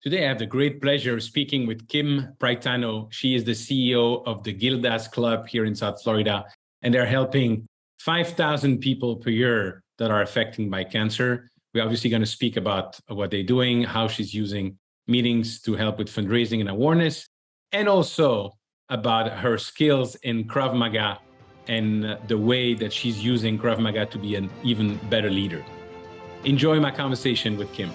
Today, I have the great pleasure of speaking with Kim Praitano. She is the CEO of the Gilda's Club here in South Florida, and they're helping 5,000 people per year that are affected by cancer. We're obviously going to speak about what they're doing, how she's using meetings to help with fundraising and awareness, and also about her skills in Krav Maga and the way that she's using Krav Maga to be an even better leader. Enjoy my conversation with Kim.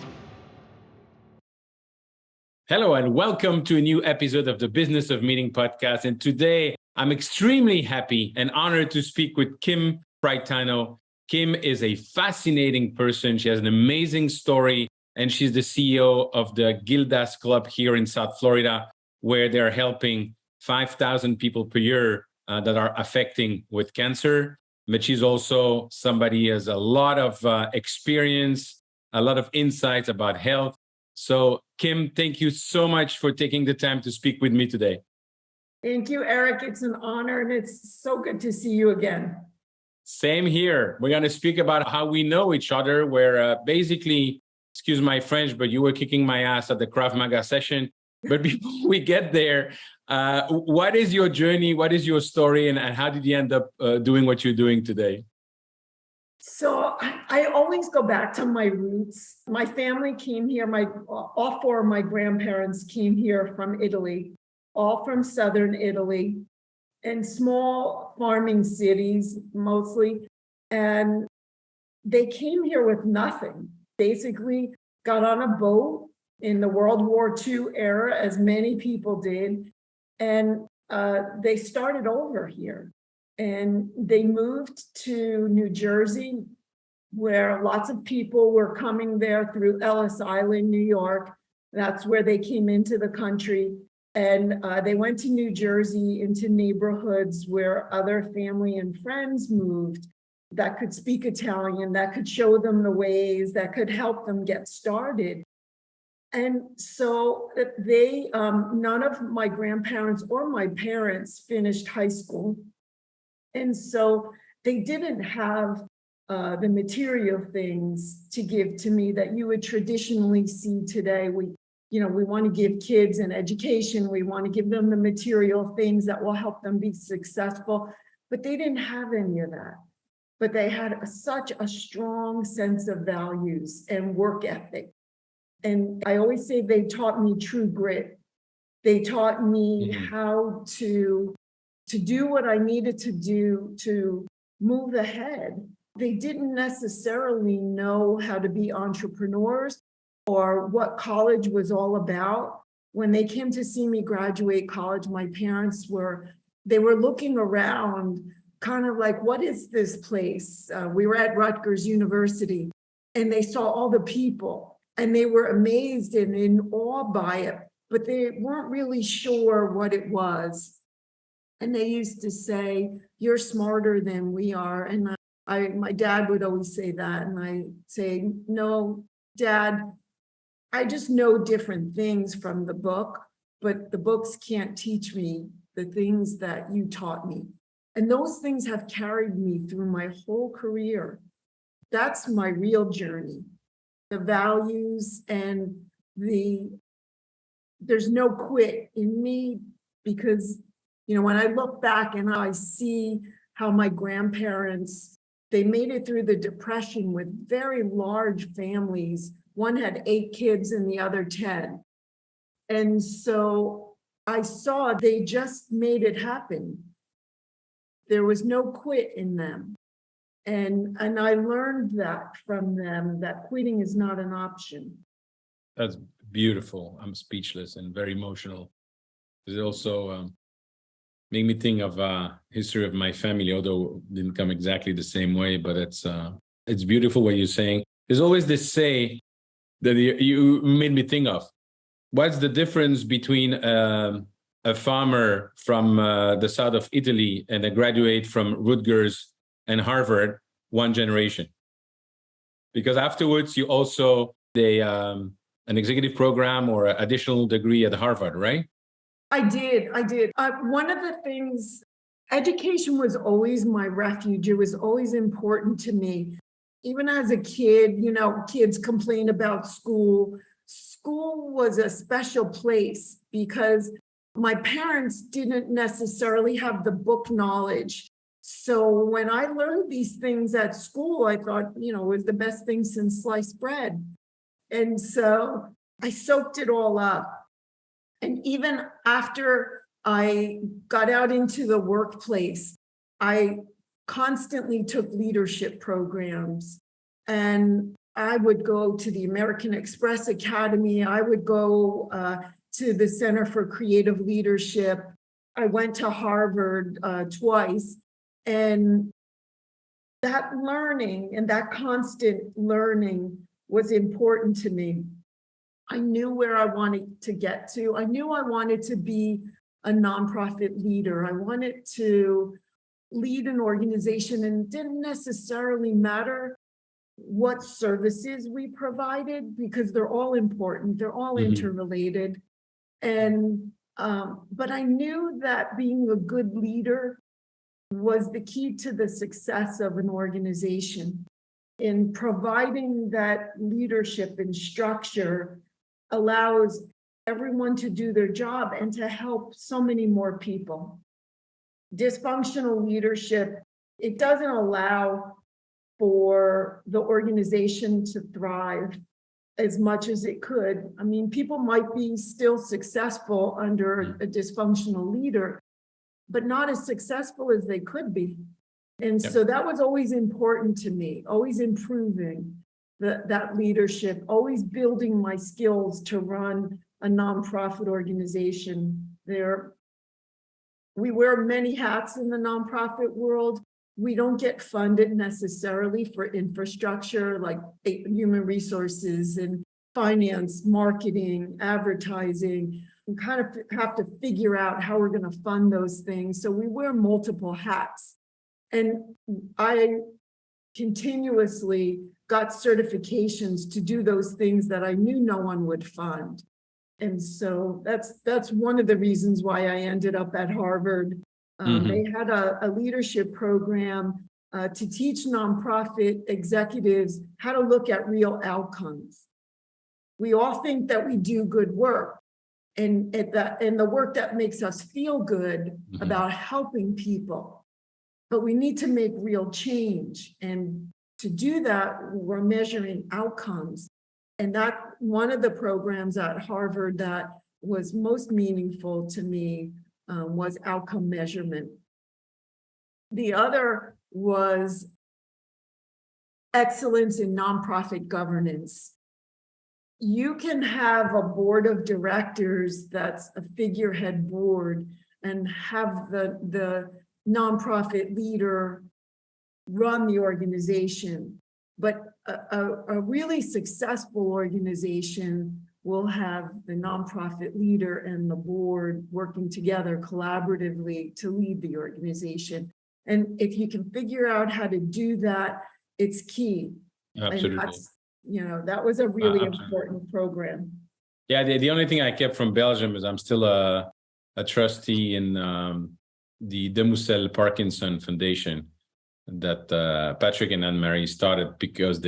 Hello, and welcome to a new episode of the Business of Meeting podcast. And today, I'm extremely happy and honored to speak with Kim Praitano. Kim is a fascinating person. She has an amazing story, and she's the CEO of the Gilda's Club here in South Florida, where they're helping 5,000 people per year that are affecting with cancer. But she's also somebody who has a lot of experience, a lot of insights about health. So, Kim, thank you so much for taking the time to speak with me today. Thank you, Eric. It's an honor, and it's so good to see you again. Same here. We're going to speak about how we know each other, where basically, excuse my French, but you were kicking my ass at the Krav Maga session. But before we get there, what is your journey? What is your story? And how did you end up doing what you're doing today? So I always go back to my roots. My family came here. All four of my grandparents came here from Italy, all from southern Italy, in small farming cities mostly. And they came here with nothing. Basically, got on a boat in the World War II era, as many people did, and they started over here. And they moved to New Jersey, where lots of people were coming there through Ellis Island, New York. That's where they came into the country. And they went to New Jersey into neighborhoods where other family and friends moved that could speak Italian, that could show them the ways, that could help them get started. And so they, none of my grandparents or my parents finished high school. And so they didn't have the material things to give to me that you would traditionally see today. We want to give kids an education. We want to give them the material things that will help them be successful. But they didn't have any of that. But they had such a strong sense of values and work ethic. And I always say they taught me true grit. They taught me how to do what I needed to do to move ahead. They didn't necessarily know how to be entrepreneurs or what college was all about. When they came to see me graduate college, my parents were looking around kind of like, what is this place? We were at Rutgers University, and they saw all the people, and they were amazed and in awe by it, but they weren't really sure what it was. And they used to say, you're smarter than we are. And my dad would always say that. And I say, no, Dad, I just know different things from the book, but the books can't teach me the things that you taught me. And those things have carried me through my whole career. That's my real journey. The values and there's no quit in me, because when I look back and I see how my grandparents, they made it through the Depression with very large families. One had 8 kids and the other 10. And so I saw they just made it happen. There was no quit in them. And I learned that from them, that quitting is not an option. That's beautiful. I'm speechless and very emotional. It also made me think of history of my family, although it didn't come exactly the same way, but it's beautiful what you're saying. There's always this say that you made me think of. What's the difference between a farmer from the south of Italy and a graduate from Rutgers and Harvard, one generation? Because afterwards, you also an executive program or an additional degree at Harvard, right? I did. One of the things, education was always my refuge. It was always important to me. Even as a kid, kids complain about school. school was a special place because my parents didn't necessarily have the book knowledge. So when I learned these things at school, I thought, it was the best thing since sliced bread. And so I soaked it all up. And even after I got out into the workplace, I constantly took leadership programs. And I would go to the American Express Academy. I would go to the Center for Creative Leadership. I went to Harvard twice. And that learning and that constant learning was important to me. I knew where I wanted to get to. I knew I wanted to be a nonprofit leader. I wanted to lead an organization, and it didn't necessarily matter what services we provided because they're all important. They're all interrelated. And but I knew that being a good leader was the key to the success of an organization. In providing that leadership and structure allows everyone to do their job and to help so many more people. Dysfunctional leadership, it doesn't allow for the organization to thrive as much as it could. I mean, people might be still successful under a dysfunctional leader, but not as successful as they could be. And so that was always important to me, always improving that leadership, always building my skills to run a nonprofit organization. We wear many hats in the nonprofit world. We don't get funded necessarily for infrastructure like human resources and finance, marketing, advertising. We kind of have to figure out how we're going to fund those things. So we wear multiple hats. And I continuously got certifications to do those things that I knew no one would fund. And so that's one of the reasons why I ended up at Harvard. They had a leadership program to teach nonprofit executives how to look at real outcomes. We all think that we do good work, and the work that makes us feel good about helping people. But we need to make real change. And to do that, we're measuring outcomes. And that one of the programs at Harvard that was most meaningful to me was outcome measurement. The other was excellence in nonprofit governance. You can have a board of directors that's a figurehead board and have the nonprofit leader run the organization. But a really successful organization will have the nonprofit leader and the board working together collaboratively to lead the organization. And if you can figure out how to do that, it's key. Absolutely. And that's, that was a really important program. Yeah, the only thing I kept from Belgium is I'm still a trustee in the Demoiselle Parkinson Foundation that Patrick and Anne-Marie started because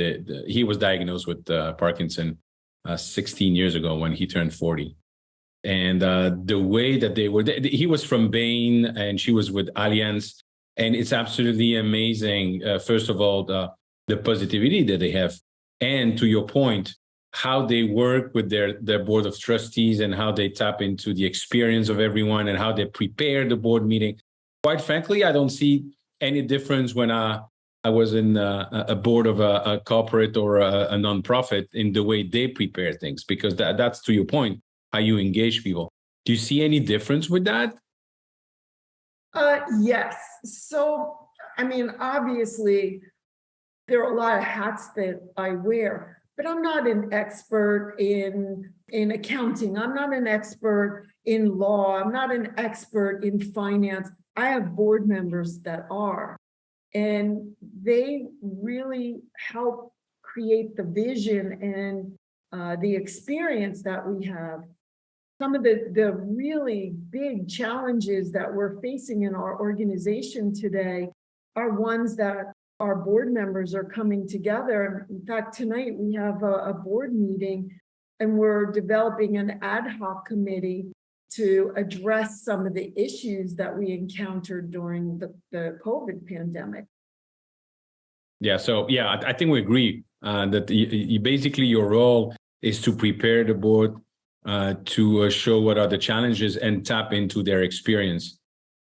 he was diagnosed with Parkinson 16 years ago when he turned 40. And the way that he was from Bain and she was with Allianz. And it's absolutely amazing, first of all, the positivity that they have. And to your point, how they work with their board of trustees and how they tap into the experience of everyone and how they prepare the board meeting. Quite frankly, I don't see any difference when I was in a board of a corporate or a nonprofit in the way they prepare things, because that's to your point, how you engage people. Do you see any difference with that? Yes. So, I mean, obviously, there are a lot of hats that I wear, but I'm not an expert in accounting. I'm not an expert in law. I'm not an expert in finance. I have board members that are, and they really help create the vision and the experience that we have. Some of the really big challenges that we're facing in our organization today are ones that our board members are coming together. In fact, tonight we have a board meeting And we're developing an ad hoc committee to address some of the issues that we encountered during the COVID pandemic. Yeah, so yeah, I think we agree that you basically your role is to prepare the board to show what are the challenges and tap into their experience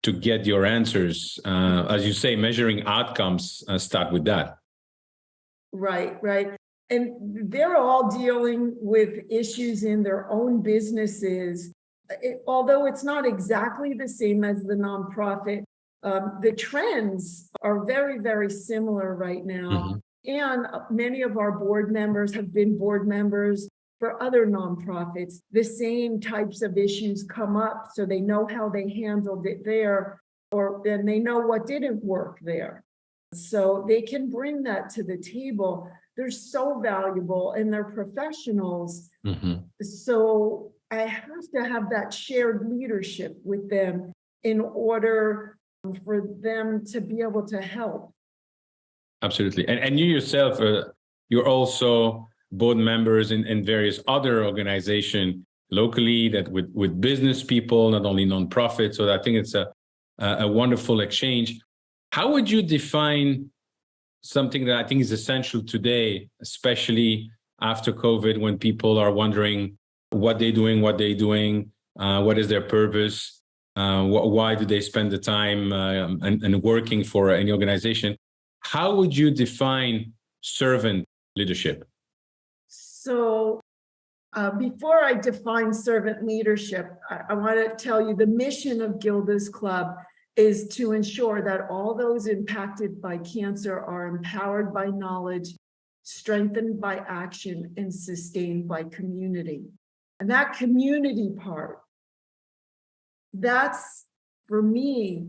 to get your answers. As you say, measuring outcomes start with that. Right, right. And they're all dealing with issues in their own businesses. Although it's not exactly the same as the nonprofit, the trends are very, very similar right now. And many of our board members have been board members for other nonprofits. The same types of issues come up, so they know how they handled it there, or then they know what didn't work there. So they can bring that to the table. They're so valuable and they're professionals. So I have to have that shared leadership with them in order for them to be able to help. Absolutely. And you yourself, you're also board members in various other organizations locally that with business people, not only nonprofits. So I think it's a wonderful exchange. How would you define something that I think is essential today, especially after COVID, when people are wondering what they're doing, what is their purpose, why do they spend the time and working for any organization? How would you define servant leadership? So before I define servant leadership, I want to tell you the mission of Gilda's Club is to ensure that all those impacted by cancer are empowered by knowledge, strengthened by action, and sustained by community. And that community part, that's for me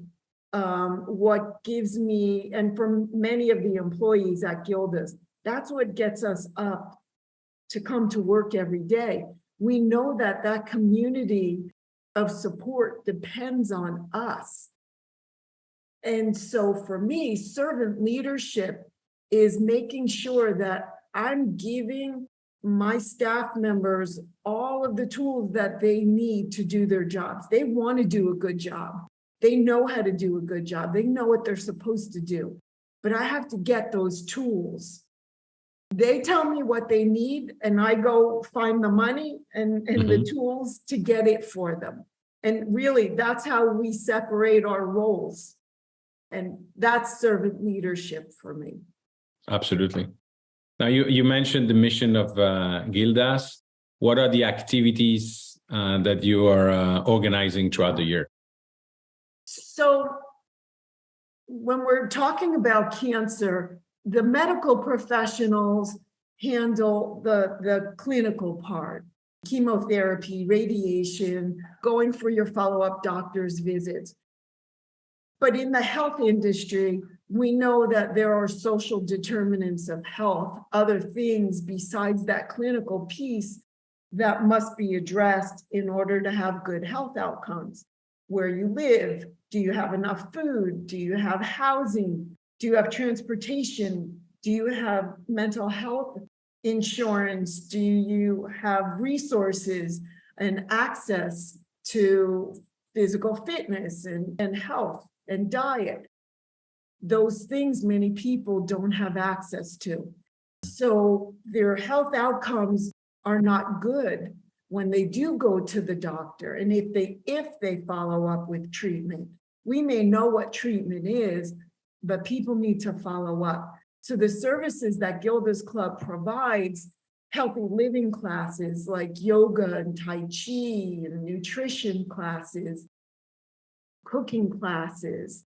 what gives me, and for many of the employees at Gilda's, that's what gets us up to come to work every day. We know that that community of support depends on us. And so for me, servant leadership is making sure that I'm giving my staff members all of the tools that they need to do their jobs. They want to do a good job. They know how to do a good job. They know what they're supposed to do. But I have to get those tools. They tell me what they need, and I go find the money and the tools to get it for them. And really, that's how we separate our roles. And that's servant leadership for me. Absolutely. Now, you mentioned the mission of Gilda's. What are the activities that you are organizing throughout the year? So when we're talking about cancer, the medical professionals handle the clinical part, chemotherapy, radiation, going for your follow-up doctor's visits. But in the health industry, we know that there are social determinants of health, other things besides that clinical piece that must be addressed in order to have good health outcomes. Where you live, do you have enough food? Do you have housing? Do you have transportation? Do you have mental health insurance? Do you have resources and access to physical fitness and health and diet? Those things many people don't have access to. So their health outcomes are not good when they do go to the doctor. And if they follow up with treatment, we may know what treatment is, but people need to follow up. So the services that Gilda's Club provides, healthy living classes like yoga and Tai Chi and nutrition classes, cooking classes,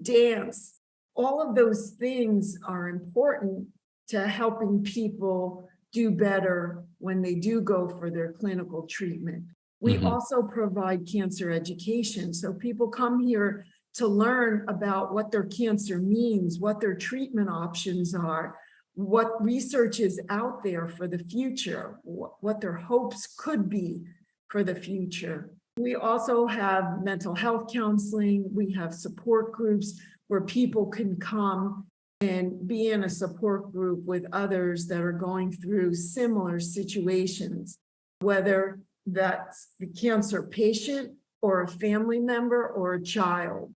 dance, all of those things are important to helping people do better when they do go for their clinical treatment. We also provide cancer education. So people come here to learn about what their cancer means, what their treatment options are, what research is out there for the future, what their hopes could be for the future. We also have mental health counseling. We have support groups where people can come and be in a support group with others that are going through similar situations, whether that's the cancer patient or a family member or a child.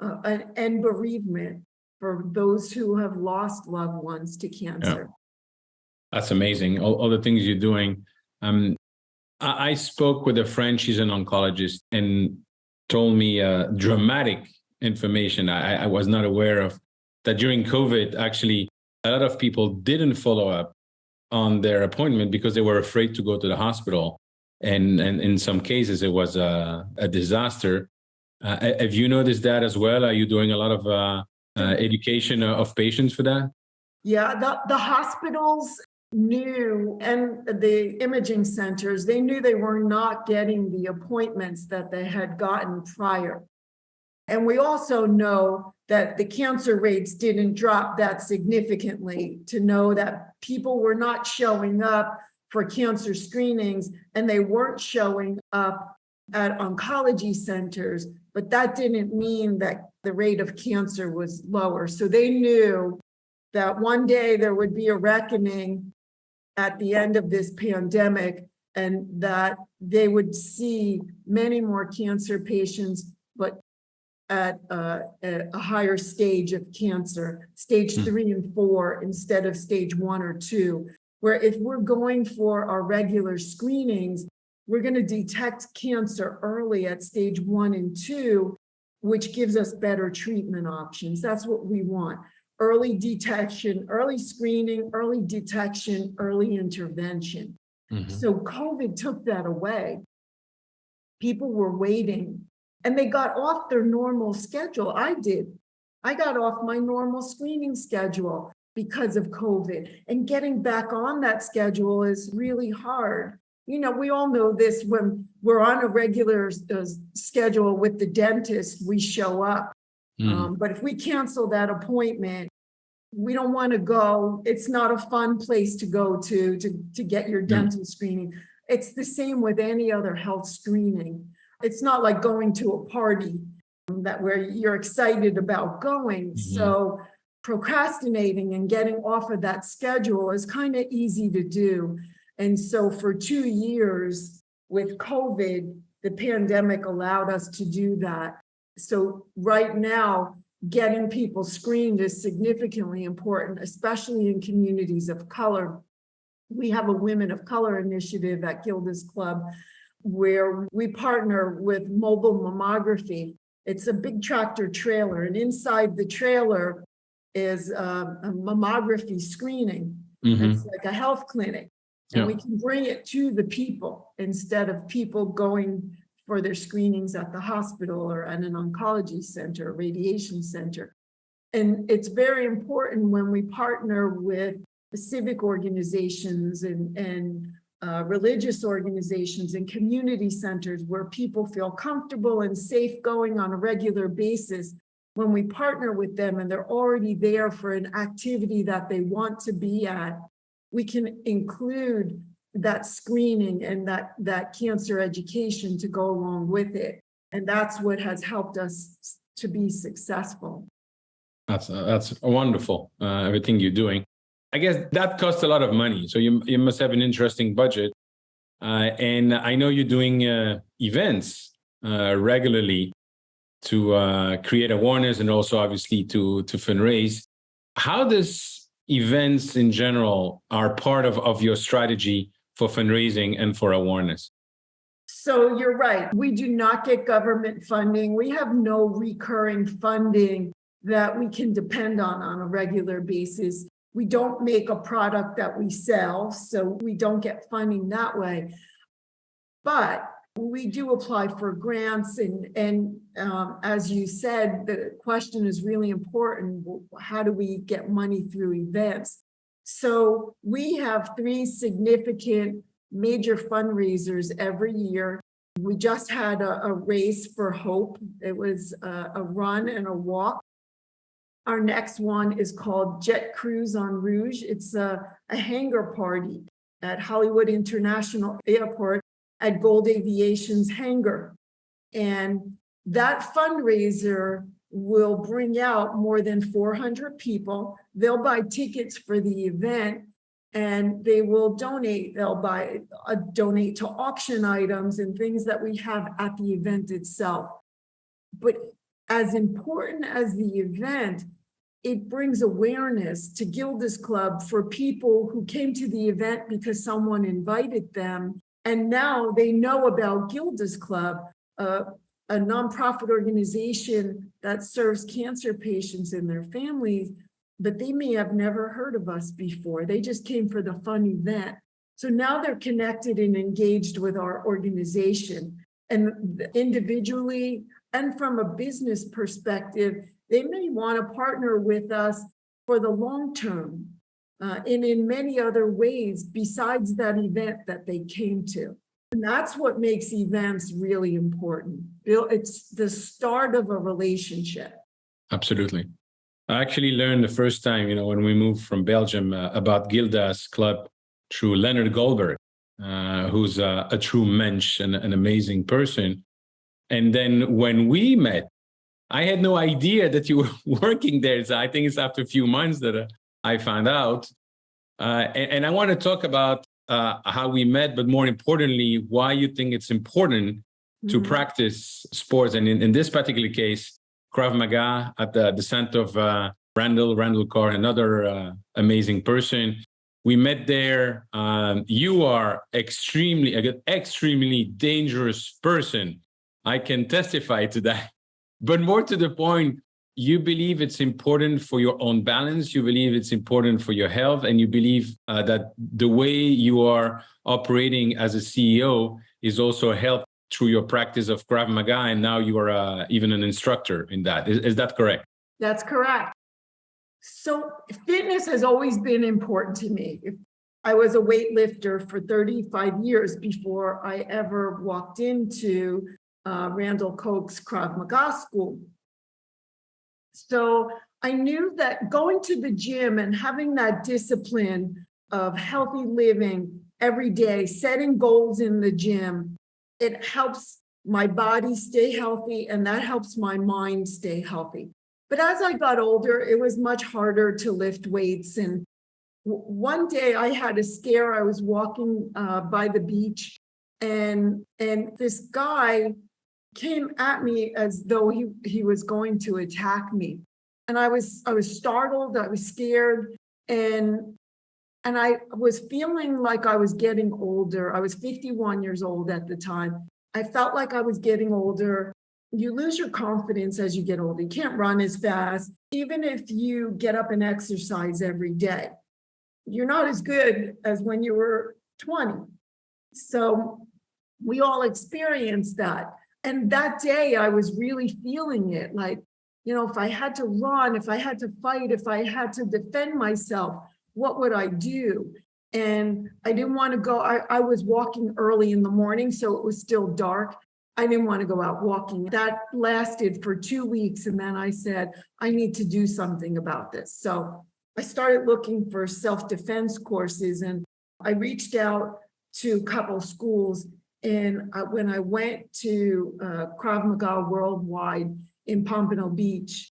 And bereavement for those who have lost loved ones to cancer. Yeah. That's amazing. All the things you're doing. I spoke with a friend, she's an oncologist, and told me dramatic information I was not aware of, that during COVID, actually, a lot of people didn't follow up on their appointment because they were afraid to go to the hospital. And in some cases, it was a disaster. Have you noticed that as well? Are you doing a lot of education of patients for that? Yeah, the hospitals knew, and the imaging centers, they knew they were not getting the appointments that they had gotten prior. And we also know that the cancer rates didn't drop that significantly, to know that people were not showing up for cancer screenings and they weren't showing up at oncology centers, but that didn't mean that the rate of cancer was lower. So they knew that one day there would be a reckoning at the end of this pandemic, and that they would see many more cancer patients, but at a higher stage of cancer, stage 3 and 4 instead of stage 1 or 2, where if we're going for our regular screenings, we're going to detect cancer early at stage 1 and 2, which gives us better treatment options. That's what we want. Early detection, early screening, early detection, early intervention. So COVID took that away. People were waiting and they got off their normal schedule. I did. I got off my normal screening schedule because of COVID, and getting back on that schedule is really hard. You know, we all know this, when we're on a regular schedule with the dentist, we show up. But if we cancel that appointment, we don't want to go. It's not a fun place to go to get your dental screening. It's the same with any other health screening. It's not like going to a party where you're excited about going. So procrastinating and getting off of that schedule is kind of easy to do. And so for 2 years with COVID, the pandemic allowed us to do that. So right now, getting people screened is significantly important, especially in communities of color. We have a Women of Color initiative at Gilda's Club, where we partner with mobile mammography. It's a big tractor trailer, and inside the trailer is a mammography screening. It's like a health clinic, and we can bring it to the people instead of people going for their screenings at the hospital or at an oncology center, or radiation center. And it's very important when we partner with civic organizations and religious organizations and community centers where people feel comfortable and safe going on a regular basis. When we partner with them and they're already there for an activity that they want to be at, we can include that screening and that cancer education to go along with it. And that's what has helped us to be successful. That's wonderful, everything you're doing. I guess that costs a lot of money. So you must have an interesting budget. And I know you're doing events regularly to create awareness and also obviously to fundraise. How does events in general are part of your strategy for fundraising and for awareness? So you're right. We do not get government funding. We have no recurring funding that we can depend on a regular basis. We don't make a product that we sell, so we don't get funding that way. But we do apply for grants, and as you said, the question is really important. How do we get money through events? So we have 3 significant major fundraisers every year. We just had a race for hope. It was a run and a walk. Our next one is called Jet Cruise on Rouge. It's a hangar party at Hollywood International Airport at Gold Aviation's hangar. And that fundraiser will bring out more than 400 people. They'll buy tickets for the event and they will donate. They'll donate to auction items and things that we have at the event itself. But as important as the event, it brings awareness to Gilda's Club for people who came to the event because someone invited them. And now they know about Gilda's Club, a nonprofit organization that serves cancer patients and their families, but they may have never heard of us before. They just came for the fun event. So now they're connected and engaged with our organization. And individually and from a business perspective, they may want to partner with us for the long term and in many other ways besides that event that they came to. And that's what makes events really important. It's the start of a relationship. Absolutely. I actually learned the first time, when we moved from Belgium about Gilda's Club through Leonard Goldberg, who's a true mensch and an amazing person. And then when we met, I had no idea that you were working there. So I think it's after a few months that I found out. And I want to talk about how we met, but more importantly, why you think it's important to practice sports. And in this particular case, Krav Maga at the center of Randall Carr, another amazing person. We met there. You are an extremely dangerous person. I can testify to that. But more to the point, you believe it's important for your own balance. You believe it's important for your health. And you believe that the way you are operating as a CEO is also helped through your practice of Krav Maga. And now you are even an instructor in that. Is that correct? That's correct. So fitness has always been important to me. I was a weightlifter for 35 years before I ever walked into Randall Koch's Krav Maga school. So I knew that going to the gym and having that discipline of healthy living every day, setting goals in the gym, it helps my body stay healthy and that helps my mind stay healthy. But as I got older, it was much harder to lift weights. And one day I had a scare. I was walking by the beach and this guy came at me as though he was going to attack me. And I was startled, I was scared, and I was feeling like I was getting older. I was 51 years old at the time. I felt like I was getting older. You lose your confidence as you get older. You can't run as fast. Even if you get up and exercise every day, you're not as good as when you were 20. So we all experienced that. And that day I was really feeling it. Like, if I had to run, if I had to fight, if I had to defend myself, what would I do? And I didn't want to go. I was walking early in the morning, so it was still dark. I didn't want to go out walking. That lasted for 2 weeks. And then I said, I need to do something about this. So I started looking for self-defense courses and I reached out to a couple schools. And when I went to Krav Maga Worldwide in Pompano Beach,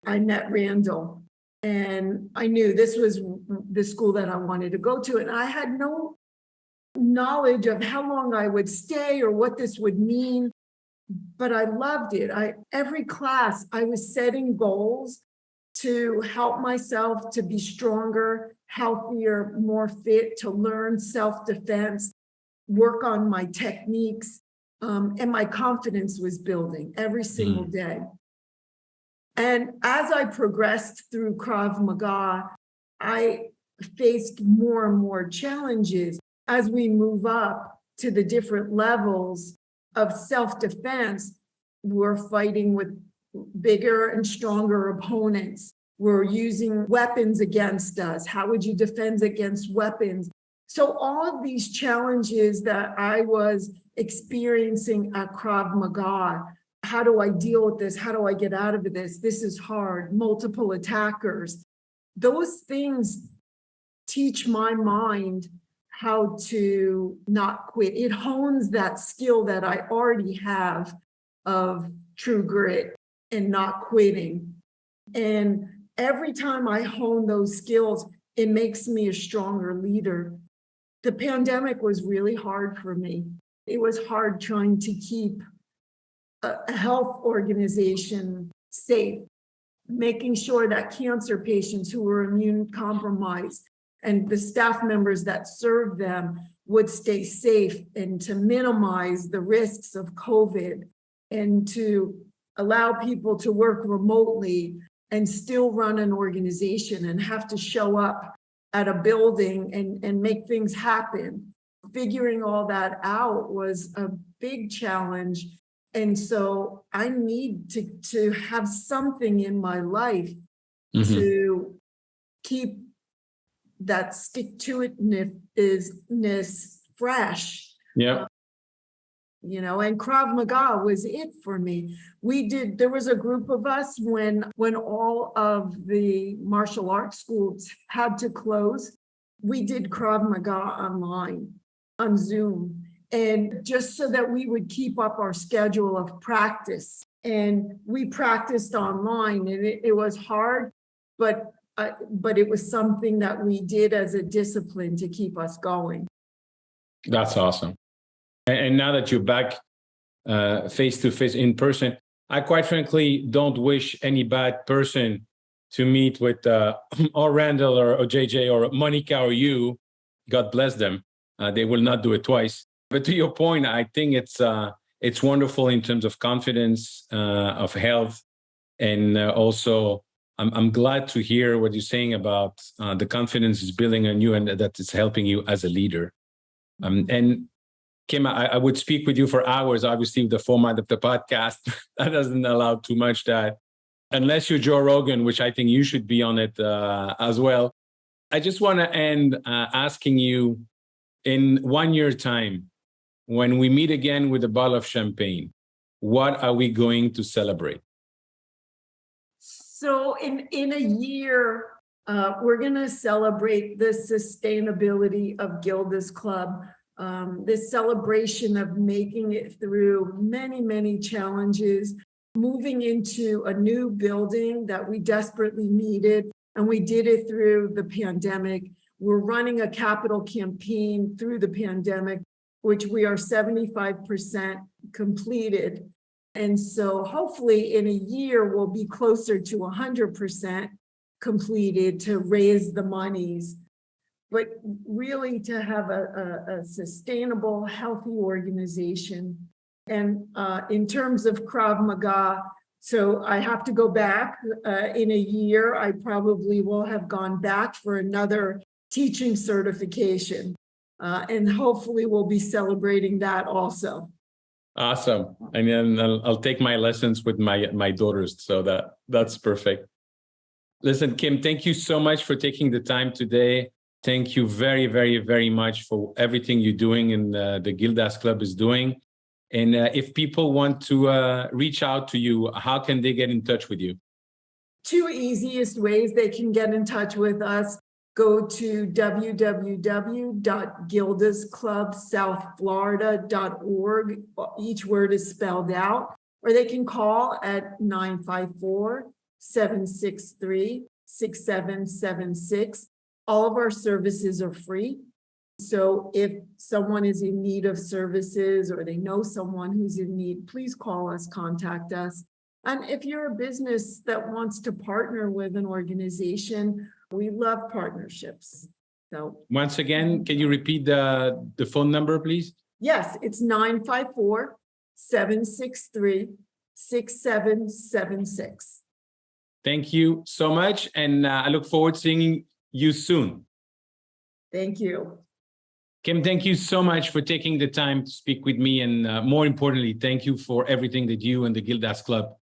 I met Randall. And I knew this was the school that I wanted to go to. And I had no knowledge of how long I would stay or what this would mean, but I loved it. Every class, I was setting goals to help myself to be stronger, healthier, more fit, to learn self-defense, work on my techniques, and my confidence was building every single day. And as I progressed through Krav Maga, I faced more and more challenges as we move up to the different levels of self-defense. We're fighting with bigger and stronger opponents. We're using weapons against us. How would you defend against weapons? So all of these challenges that I was experiencing at Krav Maga, how do I deal with this? How do I get out of this? This is hard. Multiple attackers. Those things teach my mind how to not quit. It hones that skill that I already have of true grit and not quitting. And every time I hone those skills, it makes me a stronger leader. The pandemic was really hard for me. It was hard trying to keep a health organization safe, making sure that cancer patients who were immune compromised and the staff members that served them would stay safe, and to minimize the risks of COVID and to allow people to work remotely and still run an organization and have to show up at a building and make things happen. Figuring all that out was a big challenge. And so I need to have something in my life to keep that stick-to-itiveness fresh. Yeah. And Krav Maga was it for me. There was a group of us when all of the martial arts schools had to close. We did Krav Maga online on Zoom, and just so that we would keep up our schedule of practice. And we practiced online, and it was hard, but it was something that we did as a discipline to keep us going. That's awesome. And now that you're back face to face in person, I quite frankly don't wish any bad person to meet with or Randall or JJ or Monica or you. God bless them. They will not do it twice. But to your point, I think it's wonderful in terms of confidence, of health, and also I'm glad to hear what you're saying about the confidence is building on you and that it's helping you as a leader. And Kim, I would speak with you for hours. Obviously, the format of the podcast that doesn't allow too much that, unless you're Joe Rogan, which I think you should be on it as well. I just want to end asking you, in 1 year time, when we meet again with a bottle of champagne, what are we going to celebrate? So in a year, we're going to celebrate the sustainability of Gilda's Club. This celebration of making it through many, many challenges, moving into a new building that we desperately needed, and we did it through the pandemic. We're running a capital campaign through the pandemic, which we are 75% completed. And so hopefully in a year, we'll be closer to 100% completed to raise the monies. But really to have a sustainable, healthy organization. And in terms of Krav Maga, so I have to go back in a year. I probably will have gone back for another teaching certification. And hopefully we'll be celebrating that also. Awesome. And then I'll take my lessons with my daughters. So that's perfect. Listen, Kim, thank you so much for taking the time today. Thank you very, very, very much for everything you're doing and the Gilda's Club is doing. And if people want to reach out to you, how can they get in touch with you? Two easiest ways they can get in touch with us. Go to www.gildasclubsouthflorida.org. Each word is spelled out. Or they can call at 954-763-6776. All of our services are free. So if someone is in need of services or they know someone who's in need, please call us, contact us. And if you're a business that wants to partner with an organization, we love partnerships. So once again, can you repeat the phone number, please? Yes, it's 954-763-6776. Thank you so much. And I look forward to seeing you soon. Thank you. Kim, thank you so much for taking the time to speak with me. And more importantly, thank you for everything that you and the Gilda's Club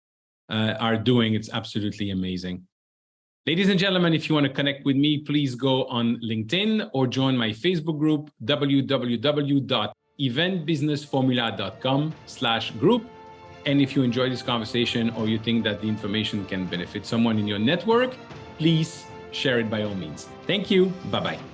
are doing. It's absolutely amazing. Ladies and gentlemen, if you want to connect with me, please go on LinkedIn or join my Facebook group, www.eventbusinessformula.com/group. And if you enjoy this conversation or you think that the information can benefit someone in your network, please share it by all means. Thank you. Bye-bye.